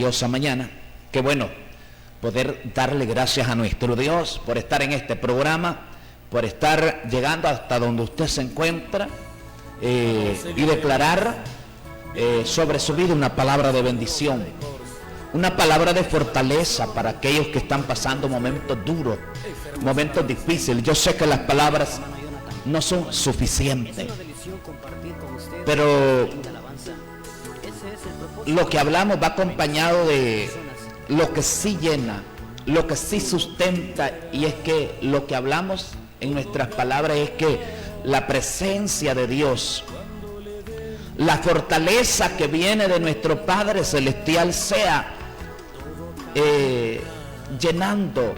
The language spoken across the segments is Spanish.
maravillosa mañana. Qué bueno poder darle gracias a nuestro Dios por estar en este programa, por estar llegando hasta donde usted se encuentra y declarar sobre su vida una palabra de bendición, una palabra de fortaleza para aquellos que están pasando momentos duros, momentos difíciles. Yo sé que las palabras no son suficientes, pero lo que hablamos va acompañado de lo que sí llena, lo que sí sustenta, y es que lo que hablamos en nuestras palabras es que la presencia de Dios, la fortaleza que viene de nuestro Padre Celestial sea llenando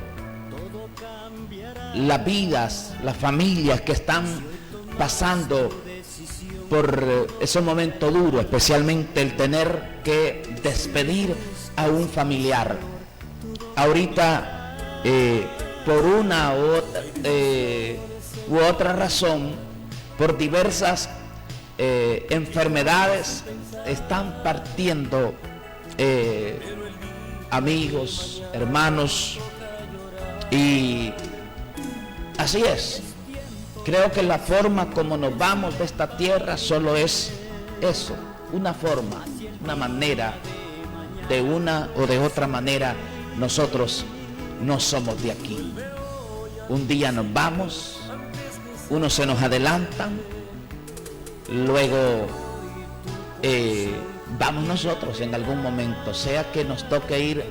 las vidas, las familias que están pasando por esos momentos duros, especialmente el tener que despedir a un familiar. Ahorita, por una u otra razón, por diversas enfermedades, están partiendo amigos, hermanos, y así es. Creo que la forma como nos vamos de esta tierra solo es eso, una forma, una manera. De una o de otra manera, nosotros no somos de aquí. Un día nos vamos, unos se nos adelantan, luego vamos nosotros en algún momento, sea que nos toque ir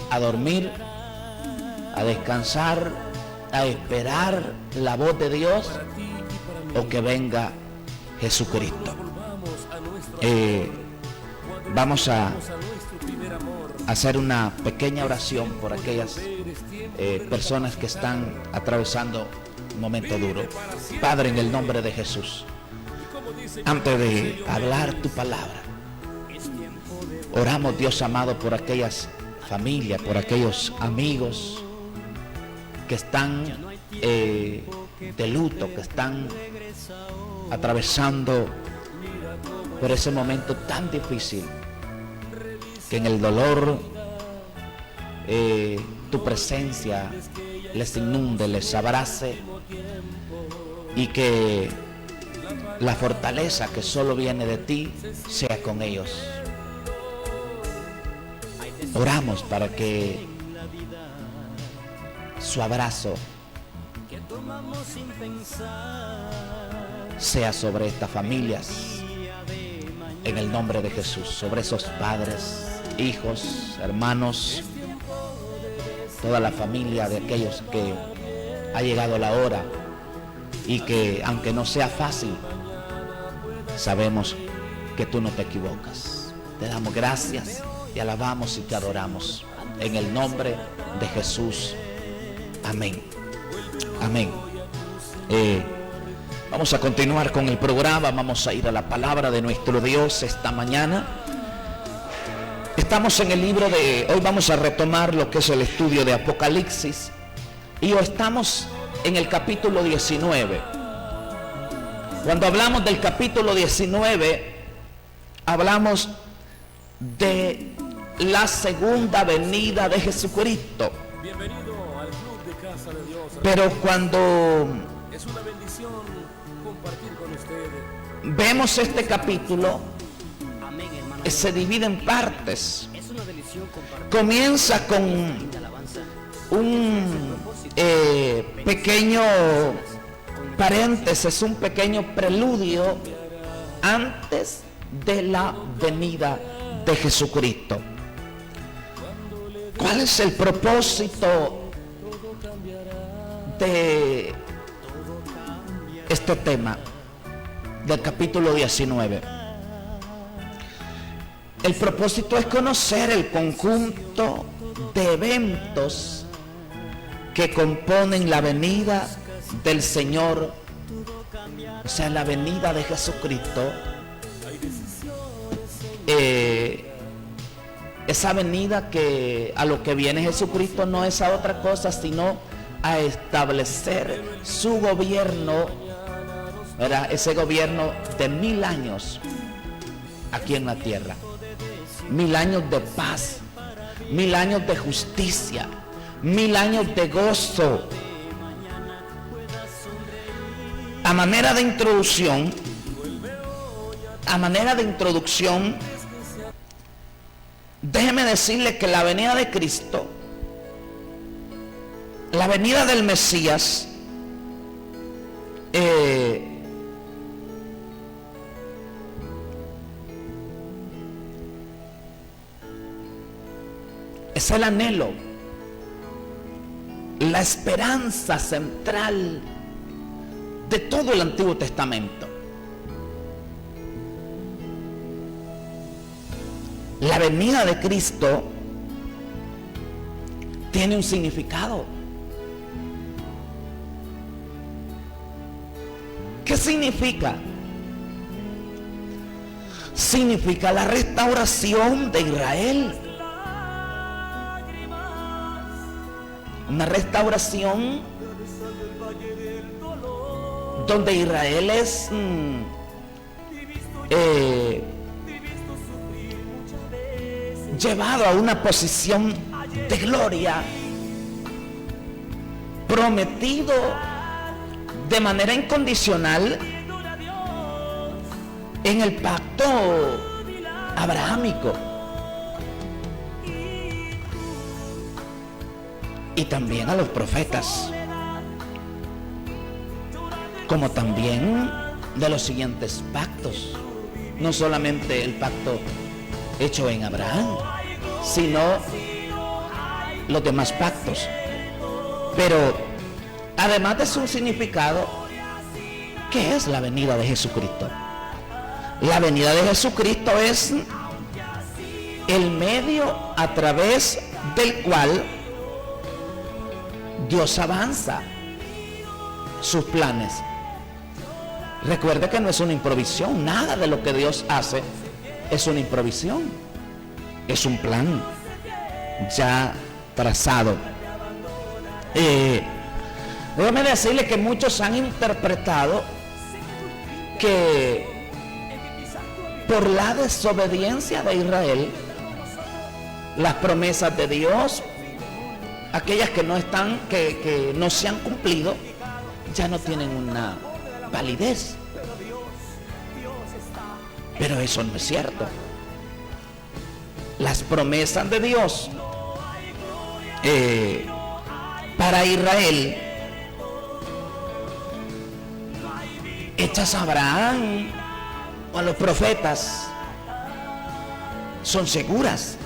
a dormir, a descansar, a esperar la voz de Dios, o que venga Jesucristo. Vamos a hacer una pequeña oración por aquellas personas que están atravesando un momento duro. Padre, en el nombre de Jesús, antes de hablar tu palabra, oramos, Dios amado, por aquellas familias, por aquellos amigos que están de luto, que están atravesando por ese momento tan difícil, que en el dolor tu presencia les inunde, les abrace, y que la fortaleza que solo viene de ti sea con ellos. Oramos para que su abrazo sea sobre estas familias, en el nombre de Jesús, sobre esos padres, hijos, hermanos, toda la familia de aquellos que ha llegado la hora, y que aunque no sea fácil, sabemos que tú no te equivocas. Te damos gracias, te alabamos y te adoramos en el nombre de Jesús. Amén. Amén. Vamos a continuar con el programa. Vamos a ir a la palabra de nuestro Dios esta mañana. Estamos en el libro de... Hoy vamos a retomar lo que es el estudio de Apocalipsis, y hoy estamos en el capítulo 19. Cuando hablamos del capítulo 19, hablamos de la segunda venida de Jesucristo. Bienvenido al Club de Casa de Dios. Pero cuando es una bendición compartir con ustedes. Vemos este capítulo, se divide en partes. Comienza con un pequeño paréntesis, un pequeño preludio antes de la venida de Jesucristo. ¿Cuál es el propósito de este tema del capítulo 19? El propósito es conocer el conjunto de eventos que componen la venida del Señor, o sea, la venida de Jesucristo. Esa venida que a lo que viene Jesucristo no es a otra cosa sino a establecer su gobierno, ¿verdad? Ese gobierno de 1000 años aquí en la tierra, 1000 años de paz 1000 años de justicia, 1000 años de gozo. A manera de introducción, déjeme decirle que la venida de Cristo, la venida del Mesías, es el anhelo, la esperanza central de todo el Antiguo Testamento. La venida de Cristo tiene un significado. ¿Qué significa? Significa la restauración de Israel. Una restauración donde Israel es llevado a una posición de gloria, prometido de manera incondicional en el pacto abrahámico. Y también a los profetas, como también de los siguientes pactos, no solamente el pacto hecho en Abraham, sino los demás pactos. Pero además de su significado, ¿qué es la venida de Jesucristo? La venida de Jesucristo es el medio a través del cual Dios avanza sus planes. Recuerde que no es una improvisión, nada de lo que Dios hace es una improvisión, es un plan ya trazado. Déjame decirle que muchos han interpretado que por la desobediencia de Israel, las promesas de Dios, aquellas que no están, que no se han cumplido, ya no tienen una validez. Pero eso no es cierto. Las promesas de Dios para Israel, hechas a Abraham o a los profetas, son seguras.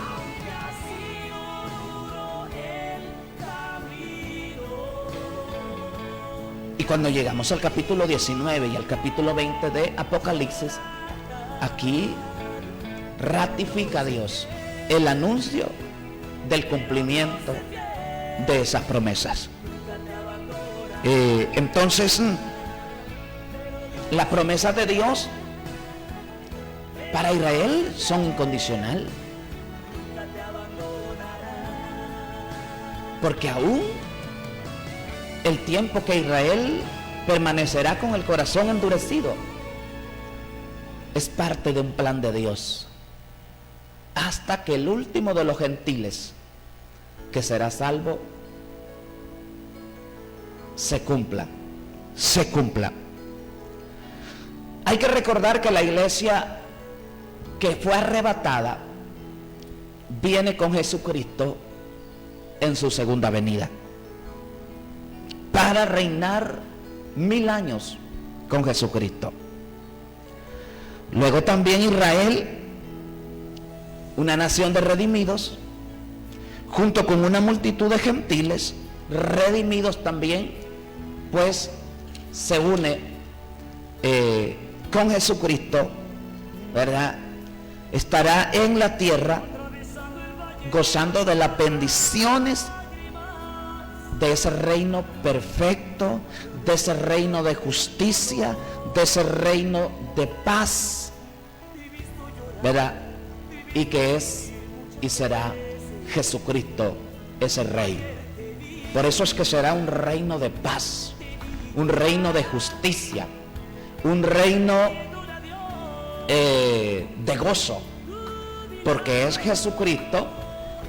Y cuando llegamos al capítulo 19 y al capítulo 20 de Apocalipsis, aquí ratifica Dios el anuncio del cumplimiento de esas promesas. Entonces, las promesas de Dios para Israel son incondicionales, porque aún el tiempo que Israel permanecerá con el corazón endurecido es parte de un plan de Dios, hasta que el último de los gentiles que será salvo se cumpla. Hay que recordar que la iglesia que fue arrebatada viene con Jesucristo en su segunda venida para reinar 1000 años con Jesucristo. Luego también Israel, una nación de redimidos, junto con una multitud de gentiles redimidos también, pues se une con Jesucristo, ¿verdad? Estará en la tierra gozando de las bendiciones de ese reino perfecto, de ese reino de justicia, de ese reino de paz, ¿verdad? Y que es y será Jesucristo ese rey. Por eso es que será un reino de paz, un reino de justicia, un reino de gozo, porque es Jesucristo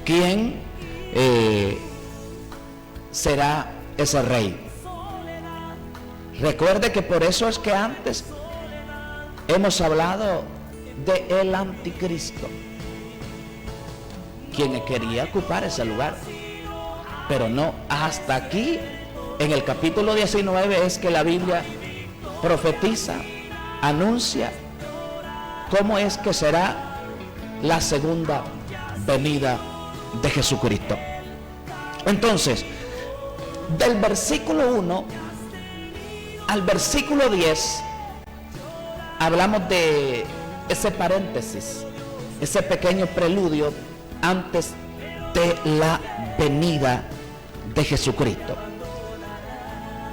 quién será ese rey. Recuerde que por eso es que antes hemos hablado de el anticristo, quien quería ocupar ese lugar. Pero no, hasta aquí en el capítulo 19 es que la Biblia profetiza, anuncia cómo es que será la segunda venida de Jesucristo. Entonces, del versículo 1 al versículo 10 hablamos de ese paréntesis, ese pequeño preludio antes de la venida de Jesucristo.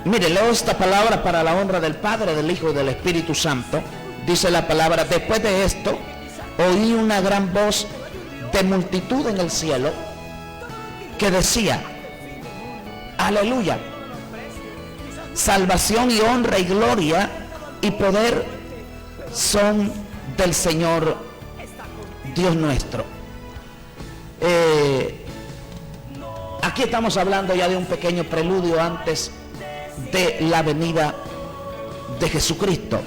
Mire, leo esta palabra para la honra del Padre, del Hijo y del Espíritu Santo. Dice la palabra: después de esto oí una gran voz de multitud en el cielo que decía: aleluya, salvación y honra y gloria y poder son del Señor Dios nuestro. Aquí estamos hablando ya de un pequeño preludio antes de la venida de Jesucristo.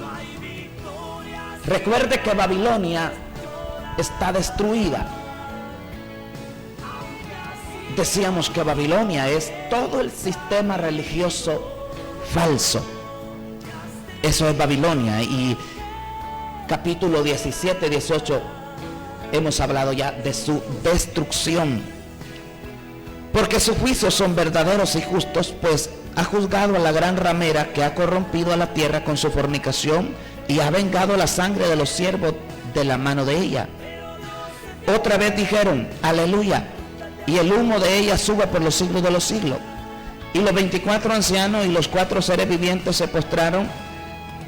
Recuerde que Babilonia está destruida. Decíamos que Babilonia es todo el sistema religioso falso. Eso es Babilonia. Y capítulo 17, 18 hemos hablado ya de su destrucción. Porque sus juicios son verdaderos y justos, pues ha juzgado a la gran ramera que ha corrompido a la tierra con su fornicación y ha vengado la sangre de los siervos de la mano de ella. Otra vez dijeron: aleluya, y el humo de ella sube por los siglos de los siglos. Y los 24 ancianos y los 4 seres vivientes se postraron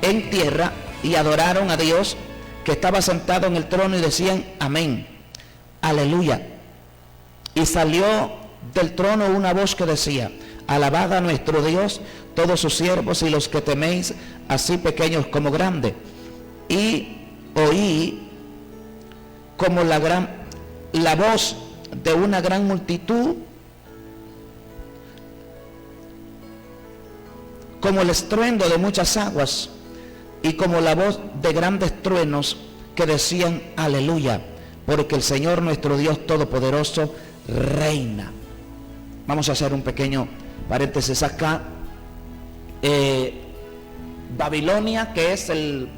en tierra y adoraron a Dios que estaba sentado en el trono y decían: amén, aleluya. Y salió del trono una voz que decía: alabad a nuestro Dios, todos sus siervos y los que teméis, así pequeños como grandes. Y oí como la voz de una gran multitud, como el estruendo de muchas aguas, y como la voz de grandes truenos que decían: aleluya, porque el Señor nuestro Dios Todopoderoso reina. Vamos a hacer un pequeño paréntesis acá. Babilonia, que es el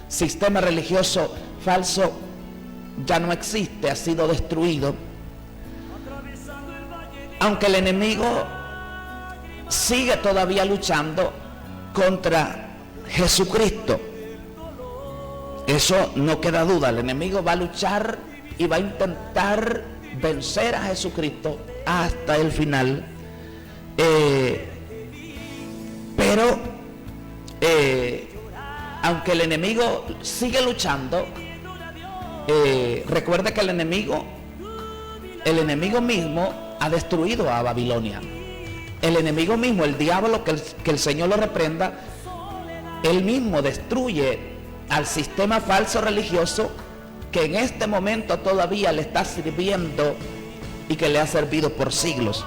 sistema religioso falso, ya no existe, ha sido destruido. Aunque el enemigo sigue todavía luchando contra Jesucristo. Eso no queda duda. El enemigo va a luchar y va a intentar vencer a Jesucristo hasta el final. Pero aunque el enemigo sigue luchando, recuerda que el enemigo mismo ha destruido a Babilonia. El enemigo mismo, el diablo, que el Señor lo reprenda, él mismo destruye al sistema falso religioso que en este momento todavía le está sirviendo y que le ha servido por siglos.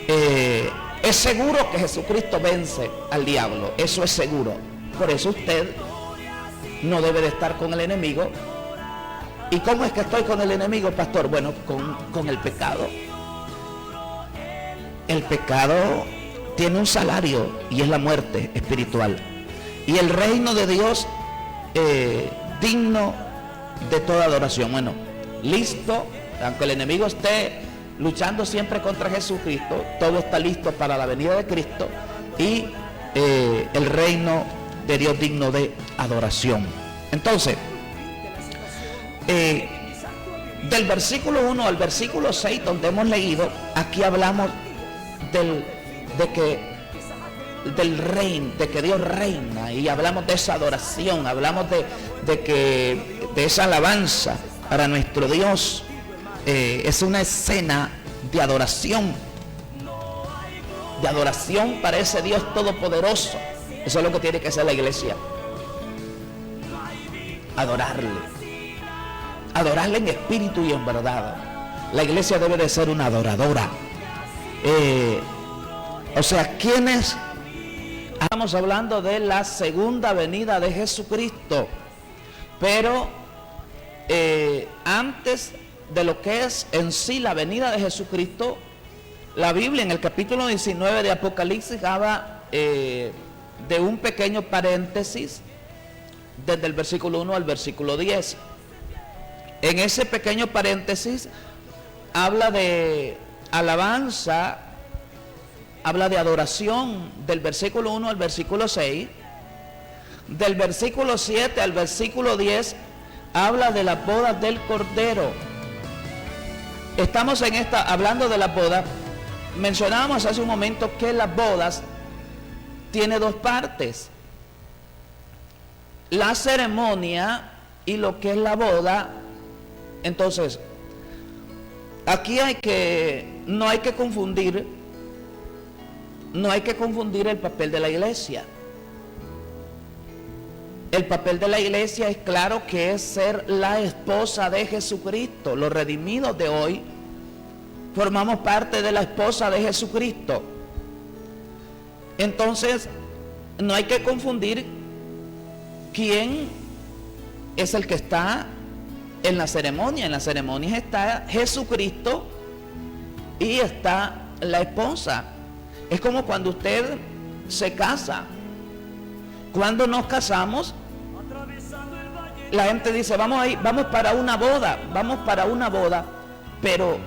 Es seguro que Jesucristo vence al diablo, eso es seguro. Por eso usted no debe de estar con el enemigo. ¿Y cómo es que estoy con el enemigo, pastor? Bueno, con el pecado. El pecado tiene un salario y es la muerte espiritual. Y el reino de Dios digno de toda adoración. Bueno, listo, aunque el enemigo esté luchando siempre contra Jesucristo, todo está listo para la venida de Cristo y el reino de Dios digno de adoración. Entonces, del versículo 1 al versículo 6, donde hemos leído, aquí hablamos de que Dios reina, y hablamos de esa adoración, hablamos de esa alabanza para nuestro Dios. Es una escena de adoración para ese Dios todopoderoso. Eso es lo que tiene que hacer la iglesia: adorarle en espíritu y en verdad. La iglesia debe de ser una adoradora. O sea, ¿quiénes? Estamos hablando de la segunda venida de Jesucristo. Pero antes de lo que es en sí la venida de Jesucristo, la Biblia en el capítulo 19 de Apocalipsis habla de un pequeño paréntesis desde el versículo 1 al versículo 10. En ese pequeño paréntesis habla de alabanza, habla de adoración del versículo 1 al versículo 6. Del versículo 7 al versículo 10 habla de las bodas del Cordero. Estamos hablando de las bodas. Mencionábamos hace un momento que las bodas tiene dos partes: la ceremonia y lo que es la boda. Entonces, aquí no hay que confundir el papel de la iglesia. El papel de la iglesia es claro que es ser la esposa de Jesucristo. Los redimidos de hoy formamos parte de la esposa de Jesucristo. Entonces, no hay que confundir quién es el que está en la ceremonia. En la ceremonia está Jesucristo y está la esposa. Es como cuando usted se casa. Cuando nos casamos, la gente dice, vamos para una boda, pero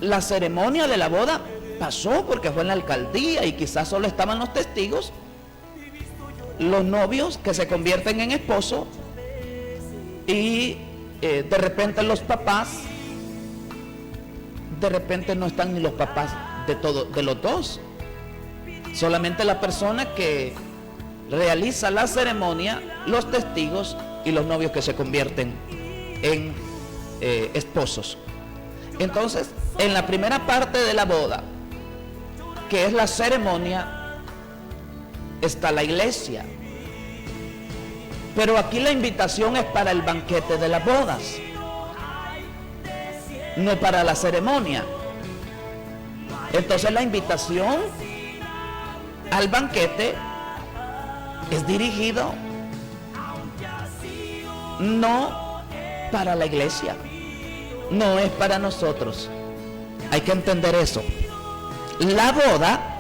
la ceremonia de la boda pasó porque fue en la alcaldía y quizás solo estaban los testigos, los novios que se convierten en esposos, y de repente los papás, de repente no están ni los papás de los dos, solamente la persona que realiza la ceremonia, los testigos y los novios que se convierten en esposos. Entonces, en la primera parte de la boda, que es la ceremonia, está la iglesia. Pero aquí la invitación es para el banquete de las bodas, no para la ceremonia. Entonces la invitación al banquete es dirigido no para la iglesia, no es para nosotros. Hay que entender eso. La boda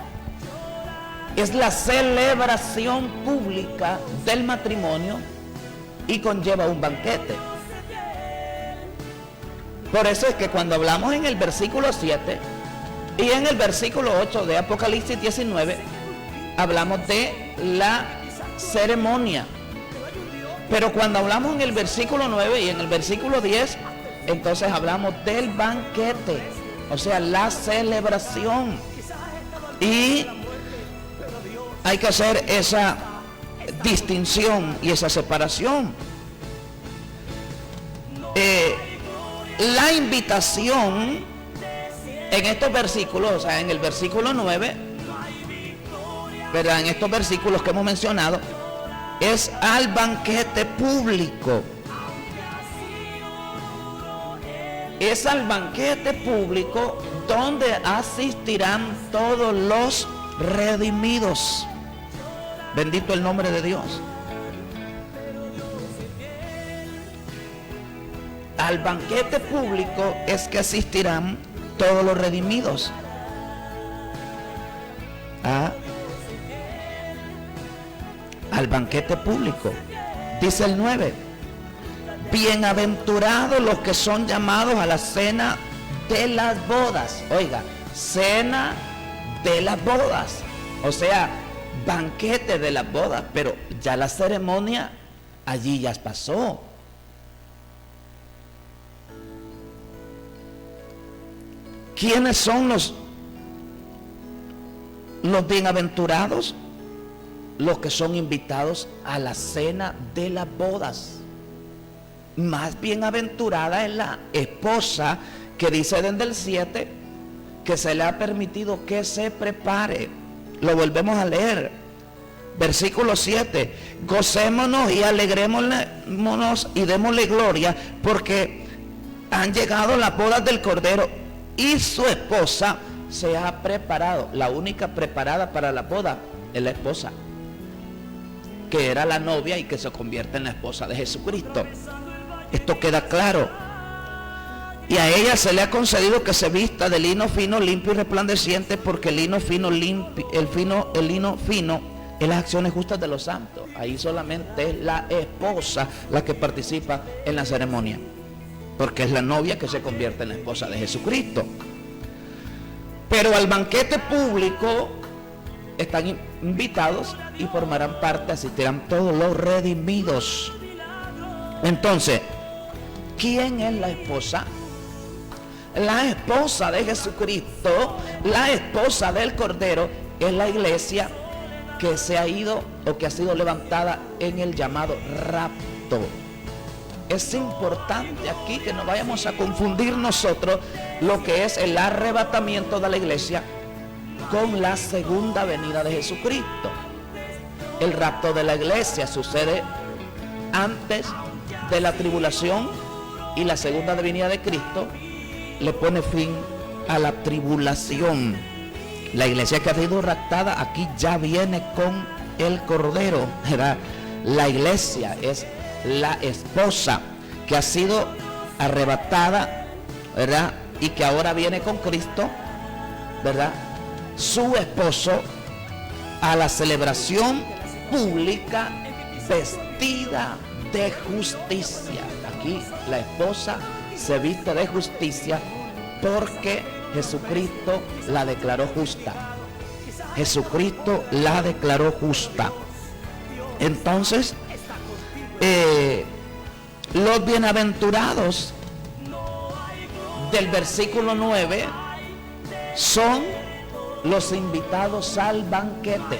es la celebración pública del matrimonio y conlleva un banquete. Por eso es que cuando hablamos en el versículo 7 y en el versículo 8 de Apocalipsis 19, hablamos de la ceremonia. Pero cuando hablamos en el versículo 9 y en el versículo 10, entonces hablamos del banquete, o sea, la celebración. Y hay que hacer esa distinción y esa separación. La invitación en estos versículos, o sea, en el versículo 9, ¿verdad? En estos versículos que hemos mencionado, es al banquete público. Es al banquete público donde asistirán todos los redimidos. Bendito el nombre de Dios. Al banquete público es que asistirán todos los redimidos. Al banquete público. Dice el 9: bienaventurados los que son llamados a la cena de las bodas. Oiga, cena de las bodas, o sea, banquete de las bodas, pero ya la ceremonia allí ya pasó. ¿Quiénes son los bienaventurados? Los que son invitados a la cena de las bodas. Más bienaventurada es la esposa que dice desde el 7 que se le ha permitido que se prepare. Lo volvemos a leer. Versículo 7: gocémonos y alegrémonos y démosle gloria, porque han llegado las bodas del Cordero y su esposa se ha preparado. La única preparada para la boda es la esposa, que era la novia y que se convierte en la esposa de Jesucristo. Esto queda claro. Y a ella se le ha concedido que se vista de lino fino, limpio y resplandeciente, porque el lino fino, el lino fino es las acciones justas de los santos. Ahí solamente es la esposa la que participa en la ceremonia, porque es la novia que se convierte en la esposa de Jesucristo. Pero al banquete público están invitados y formarán parte, asistirán todos los redimidos. Entonces, ¿quién es la esposa? La esposa de Jesucristo, la esposa del Cordero, es la iglesia que se ha ido o que ha sido levantada en el llamado rapto. Es importante aquí que no vayamos a confundir nosotros lo que es el arrebatamiento de la iglesia con la segunda venida de Jesucristo. El rapto de la iglesia sucede antes de la tribulación, y la segunda venida de Cristo le pone fin a la tribulación. La iglesia que ha sido raptada aquí ya viene con el Cordero, ¿verdad? La iglesia es la esposa que ha sido arrebatada, ¿verdad? Y que ahora viene con Cristo, ¿verdad? Su esposo, a la celebración pública vestida de justicia. Aquí la esposa se viste de justicia porque Jesucristo la declaró justa. Jesucristo la declaró justa. Entonces, los bienaventurados del versículo 9 son los invitados al banquete.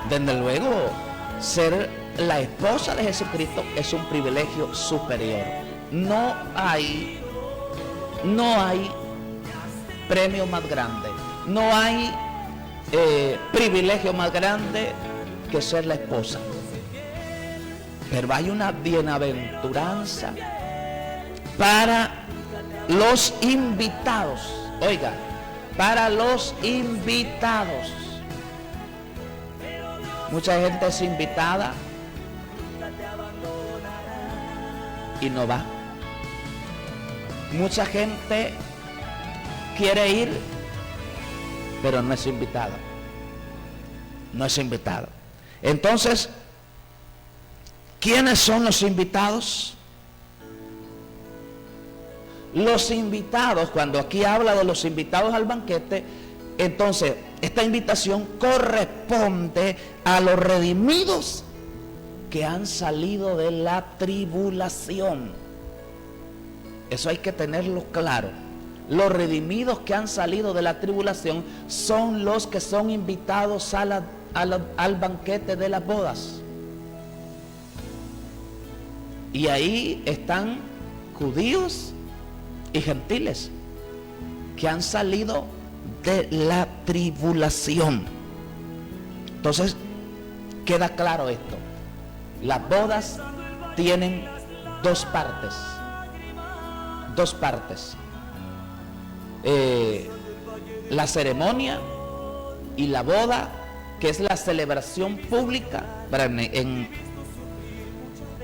Desde luego, ser la esposa de Jesucristo es un privilegio superior. No hay premio más grande, no hay privilegio más grande que ser la esposa. Pero hay una bienaventuranza para los invitados. Oiga, para los invitados. Mucha gente es invitada y no va. Mucha gente quiere ir, pero no es invitada. No es invitada. Entonces, ¿quiénes son los invitados? Los invitados, cuando aquí habla de los invitados al banquete, entonces esta invitación corresponde a los redimidos que han salido de la tribulación. Eso hay que tenerlo claro. Los redimidos que han salido de la tribulación son los que son invitados al banquete de las bodas. Y ahí están judíos y gentiles que han salido de la tribulación. Entonces, queda claro esto. Las bodas tienen dos partes. Dos partes. La ceremonia y la boda, que es la celebración pública.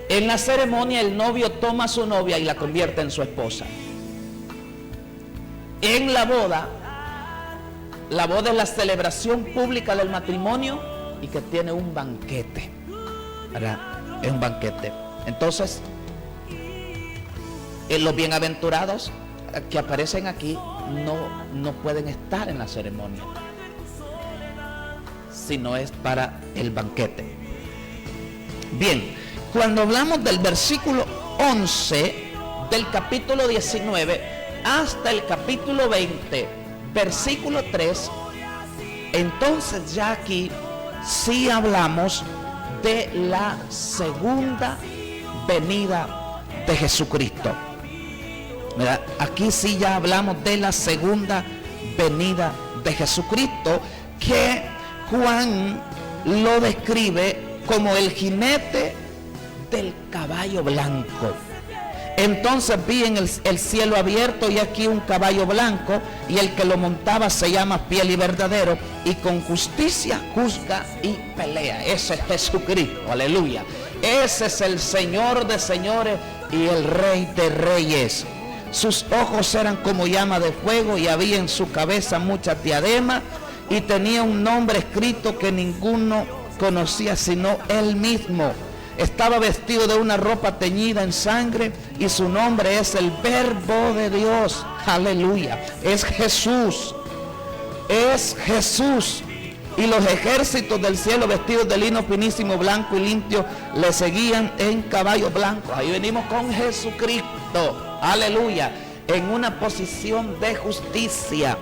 En la ceremonia el novio toma a su novia y la convierte en su esposa. En la boda es la celebración pública del matrimonio y que tiene un banquete, ¿verdad? Es un banquete. Entonces, los bienaventurados que aparecen aquí no pueden estar en la ceremonia, sino es para el banquete. Bien, cuando hablamos del versículo 11 del capítulo 19 hasta el capítulo 20, versículo 3, entonces ya aquí sí hablamos de la segunda venida de Jesucristo. ¿Verdad? Aquí sí ya hablamos de la segunda venida de Jesucristo, que Juan lo describe como el jinete del caballo blanco. Entonces vi en el cielo abierto y aquí un caballo blanco, y el que lo montaba se llama Fiel y Verdadero, y con justicia juzga y pelea. Ese es Jesucristo, aleluya. Ese es el Señor de señores y el Rey de reyes. Sus ojos eran como llama de fuego, y había en su cabeza muchas diademas, y tenía un nombre escrito que ninguno conocía sino él mismo. Estaba vestido de una ropa teñida en sangre, y su nombre es el Verbo de Dios. Aleluya. Es Jesús. Es Jesús. Y los ejércitos del cielo, vestidos de lino finísimo, blanco y limpio, le seguían en caballo blanco. Ahí venimos con Jesucristo. Aleluya. En una posición de justicia.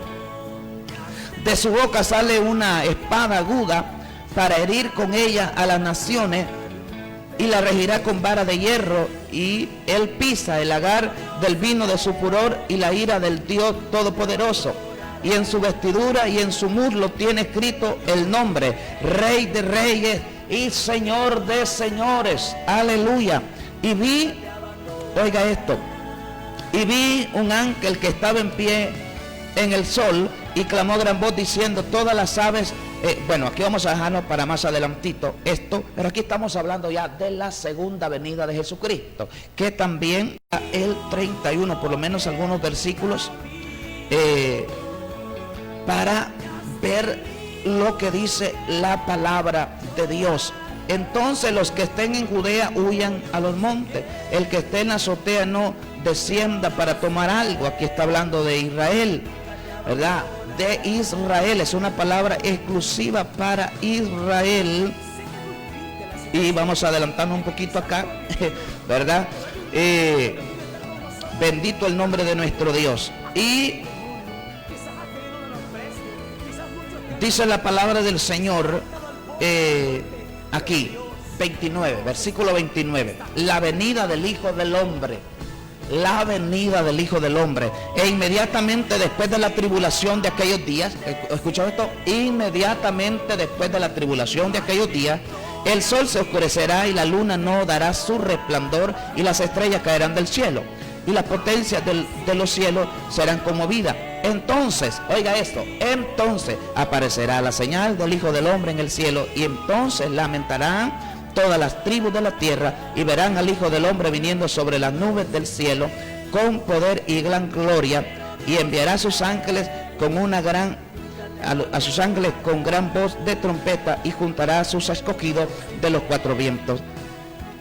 De su boca sale una espada aguda para herir con ella a las naciones, y la regirá con vara de hierro, y él pisa el lagar del vino de su furor y la ira del Dios Todopoderoso. Y en su vestidura y en su muslo tiene escrito el nombre, Rey de reyes y Señor de señores. Aleluya. Y vi, oiga esto, y vi un ángel que estaba en pie en el sol, y clamó a gran voz diciendo: todas las aves, bueno, aquí vamos a dejarnos para más adelantito esto, pero aquí estamos hablando ya de la segunda venida de Jesucristo, que también el 31, por lo menos algunos versículos, para ver lo que dice la palabra de Dios. Entonces los que estén en Judea huyan a los montes, el que esté en la azotea no descienda para tomar algo. Aquí está hablando de Israel, ¿verdad? De Israel, es una palabra exclusiva para Israel. Y vamos a adelantarnos un poquito acá, ¿verdad? Bendito el nombre de nuestro Dios. Y dice la palabra del Señor aquí, 29, versículo 29, la venida del Hijo del Hombre. La venida del Hijo del Hombre. E inmediatamente después de la tribulación de aquellos días, ¿escuchado esto? Inmediatamente después de la tribulación de aquellos días, el sol se oscurecerá y la luna no dará su resplandor, y las estrellas caerán del cielo, y las potencias de los cielos serán conmovidas. Entonces, oiga esto, entonces aparecerá la señal del Hijo del Hombre en el cielo, y entonces lamentarán todas las tribus de la tierra, y verán al Hijo del Hombre viniendo sobre las nubes del cielo con poder y gran gloria, y enviará a sus ángeles con una gran con gran voz de trompeta, y juntará a sus escogidos de los cuatro vientos,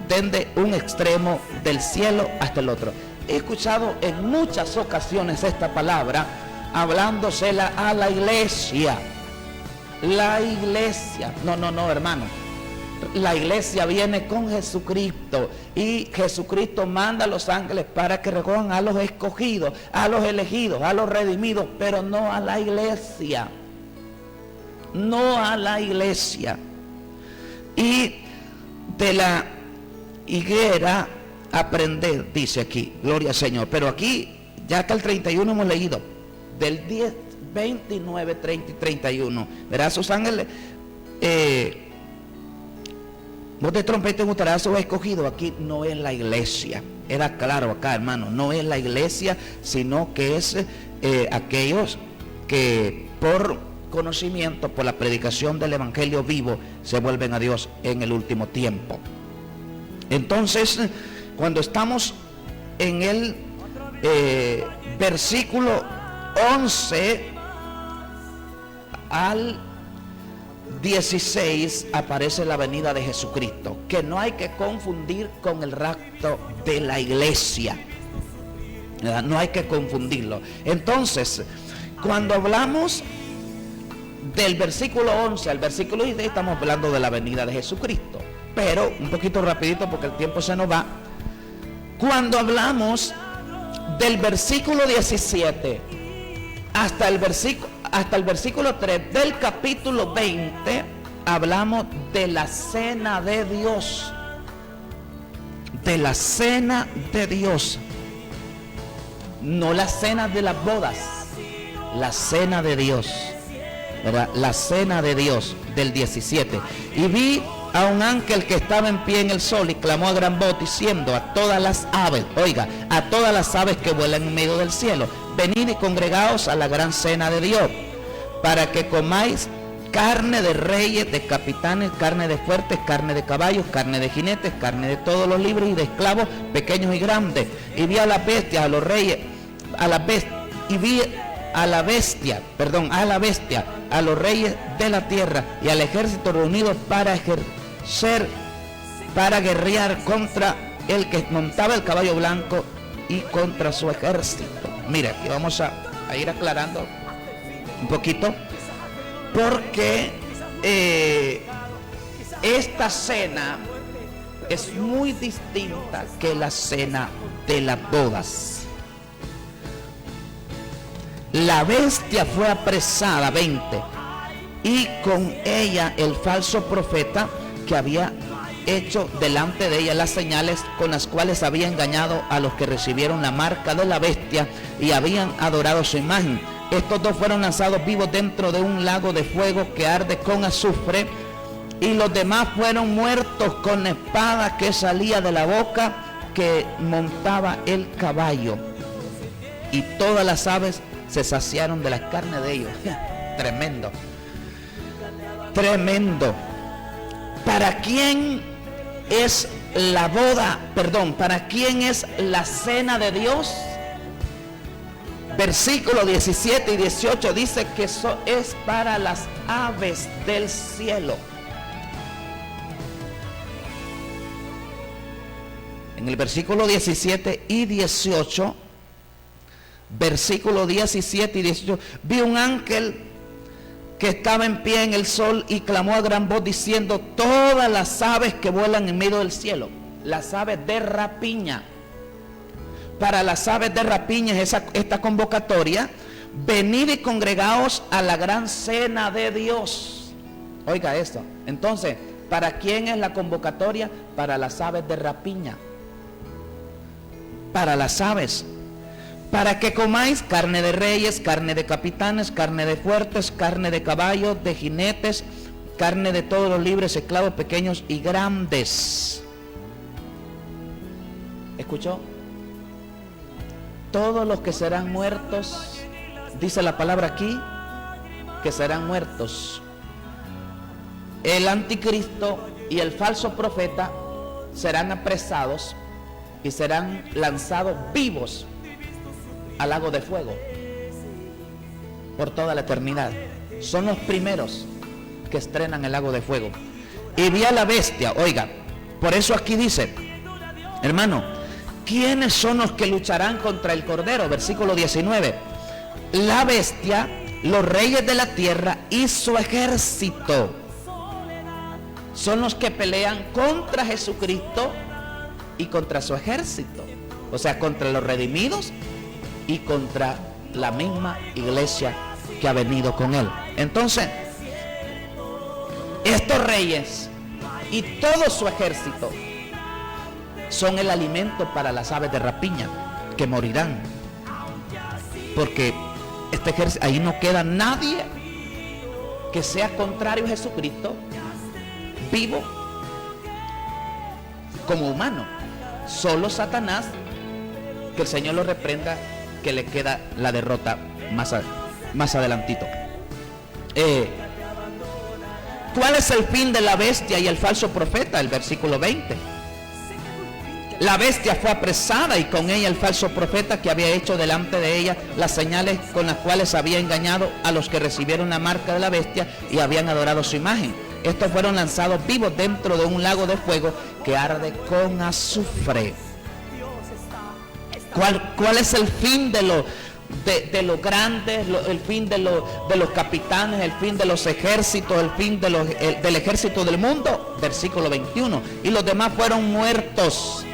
desde un extremo del cielo hasta el otro. He escuchado en muchas ocasiones esta palabra hablándosela a la iglesia. La iglesia, no, hermano. La iglesia viene con Jesucristo, y Jesucristo manda a los ángeles para que recojan a los escogidos, a los elegidos, a los redimidos, pero no a la iglesia. No a la iglesia. Y de la higuera aprender, dice aquí, gloria al Señor. Pero aquí, ya hasta el 31 hemos leído, del 10, 29, 30 y 31. Verá, sus ángeles, voz de trompeta juntará a sus escogidos. Aquí no es la iglesia. Era claro acá, hermano, no es la iglesia, sino que es aquellos que por conocimiento, por la predicación del evangelio vivo, se vuelven a Dios en el último tiempo. Entonces, cuando estamos en el versículo 11 al 16, aparece la venida de Jesucristo, que no hay que confundir con el rapto de la iglesia, ¿verdad? No hay que confundirlo. Entonces, cuando hablamos del versículo 11 al versículo 16, estamos hablando de la venida de Jesucristo. Pero, un poquito rapidito porque el tiempo se nos va. Cuando hablamos del versículo 17 hasta el versículo 3 del capítulo 20, hablamos de la cena de Dios. De la cena de Dios. No la cena de las bodas, la cena de Dios, ¿verdad? La cena de Dios del 17. Y vi a un ángel que estaba en pie en el sol y clamó a gran voz diciendo a todas las aves, oiga, a todas las aves que vuelan en medio del cielo, venid y congregaos a la gran cena de Dios, para que comáis carne de reyes, de capitanes, carne de fuertes, carne de caballos, carne de jinetes, carne de todos los libres y de esclavos, pequeños y grandes. Y vi a las bestias, a los reyes, a la bestia, a los reyes de la tierra y al ejército reunidos para guerrear contra el que montaba el caballo blanco y contra su ejército. Mira, aquí vamos a ir aclarando un poquito, porque esta cena es muy distinta que la cena de las bodas. La bestia fue apresada, 20, y con ella el falso profeta que había hecho delante de ella las señales con las cuales había engañado a los que recibieron la marca de la bestia y habían adorado su imagen. Estos dos fueron lanzados vivos dentro de un lago de fuego que arde con azufre, y los demás fueron muertos con la espada que salía de la boca que montaba el caballo, y todas las aves se saciaron de la carne de ellos. Tremendo, tremendo. ¿Para quién es la boda? ¿Para quién es la cena de Dios? Versículos 17 y 18 dice que eso es para las aves del cielo. En el versículo 17 y 18, versículo 17 y 18, vi un ángel que estaba en pie en el sol y clamó a gran voz diciendo: todas las aves que vuelan en medio del cielo, las aves de rapiña. Para las aves de rapiña es esta convocatoria: venid y congregaos a la gran cena de Dios. Oiga esto. Entonces, ¿para quién es la convocatoria? Para las aves de rapiña. Para las aves. Para que comáis carne de reyes, carne de capitanes, carne de fuertes, carne de caballos, de jinetes, carne de todos los libres, esclavos pequeños y grandes. ¿Escuchó? Todos los que serán muertos, dice la palabra aquí, que serán muertos. El anticristo y el falso profeta serán apresados y serán lanzados vivos al lago de fuego por toda la eternidad. Son los primeros que estrenan el lago de fuego. Y vi a la bestia. Oiga, por eso aquí dice, hermano, ¿quiénes son los que lucharán contra el Cordero? Versículo 19. La bestia, los reyes de la tierra y su ejército son los que pelean contra Jesucristo y contra su ejército. O sea, contra los redimidos y contra la misma iglesia que ha venido con él. Entonces, estos reyes y todo su ejército son el alimento para las aves de rapiña que morirán, porque este ejército, ahí no queda nadie que sea contrario a Jesucristo vivo como humano. Solo Satanás, que el Señor lo reprenda, que le queda la derrota más adelantito. ¿Cuál es el fin de la bestia y el falso profeta? El versículo 20. La bestia fue apresada y con ella el falso profeta que había hecho delante de ella las señales con las cuales había engañado a los que recibieron la marca de la bestia y habían adorado su imagen. Estos fueron lanzados vivos dentro de un lago de fuego que arde con azufre. ¿Cuál es el fin de los grandes, el fin de los capitanes, el fin de los ejércitos, el fin del ejército del mundo? Versículo 21. Y los demás fueron muertos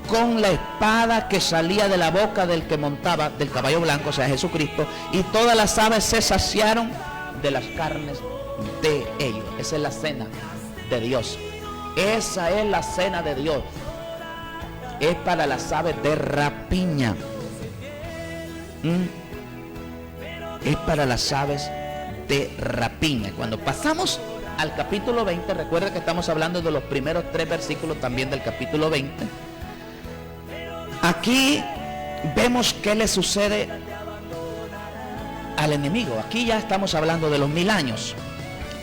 con la espada que salía de la boca del que montaba, del caballo blanco, o sea Jesucristo, y todas las aves se saciaron de las carnes de ellos. Esa es la cena de Dios. Esa es la cena de Dios. Es para las aves de rapiña. Es para las aves de rapiña. Cuando pasamos al capítulo 20, recuerda que estamos hablando de los primeros 3 versículos también del capítulo 20. Aquí vemos qué le sucede al enemigo. Aquí ya estamos hablando de los 1000 años.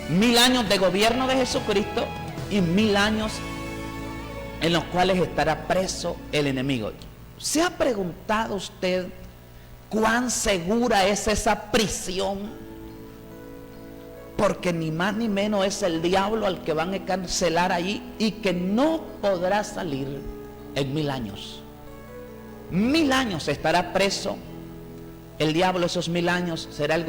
1000 años de gobierno de Jesucristo y 1000 años en los cuales estará preso el enemigo. ¿Se ha preguntado usted cuán segura es esa prisión? Porque ni más ni menos es el diablo al que van a cancelar allí y que no podrá salir en 1000 años. 1000 años estará preso el diablo, esos 1000 años será el